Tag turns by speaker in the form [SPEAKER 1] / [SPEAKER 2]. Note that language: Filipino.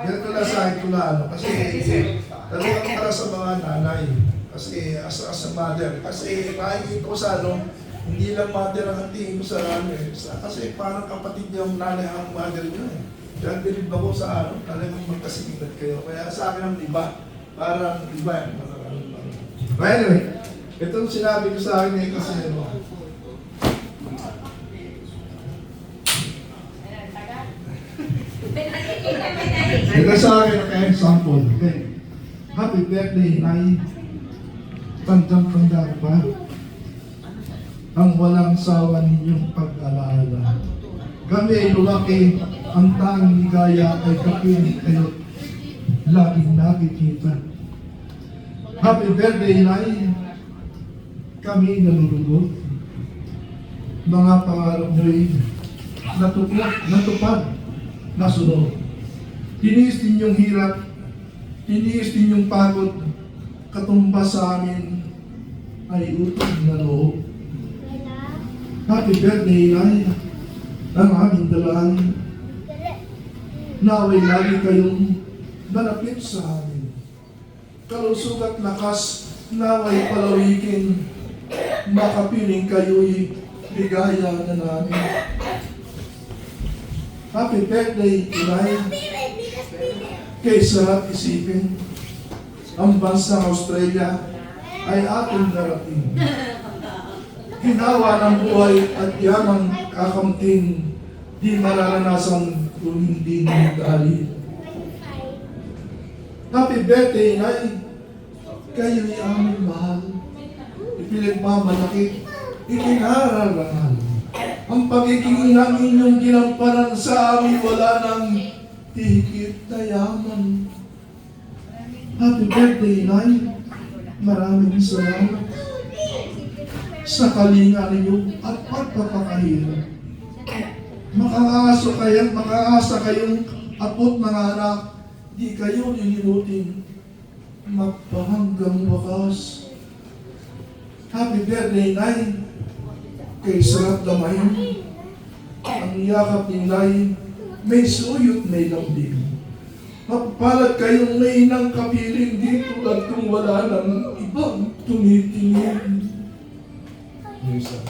[SPEAKER 1] Ganito lang sa akin ko na ano, kasi talagang para sa mga nanay. Kasi as a mother, kasi nakikita ko sa ano, hindi lang mother ang tingin ko sa ano eh. Kasi parang kapatid niya ang nanay ang mother niya eh. Kaya bilib ako sa ano, talagang magkasingkat kayo. Kaya sa akin ang iba, parang iba yan. But anyway, itong sinabi ko sa akin eh kasi ano, ito sa akin, okay, example, okay. Happy birthday, Nay. Tandang-tanda pa ang walang sawa ninyong pag-alaala. Kami ay lumaki, ang tanging ligaya ay kapiling kayo laging nakikita. Happy birthday, Nay. Kami nalulugod. Mga pangarap nyo'y natupad, nasunod. Tiniis ninyong hirap, tiniis ninyong pagod, katumbas sa amin ay utang na loob. Happy birthday, Nay, ang aming dalangin. Naway lagi kayong malapit sa amin. Kalusog at lakas, naway palawikin, makapiling kayo'y ligaya na namin. Happy birthday, Nay. Kay sarap isipin, ang bansang Australia ay ating narating. Ginawa ng buhay at yamang kakamting, di mararanasan kung hindi nagdali. Happy birthday, Nay. Kayo'y aming mahal. Ipinagmamalaki, itinararangal. Ang pagiging ng inyong ginamparan sa amin wala nang higit na yaman. Happy birthday, Nay. Maraming salamat sa kalinga ninyo at pagpapakahirap. Makaasa kayong apot mga anak, di kayo nilimutin magpahanggang wakas. Happy birthday, Nay. Kay sarap damayin, ang yakap ni Nay, may suyot, may lambing. Magpalat kayong may inang kapiling di tulad kung wala nang ibang tumitingin. Yes, sir.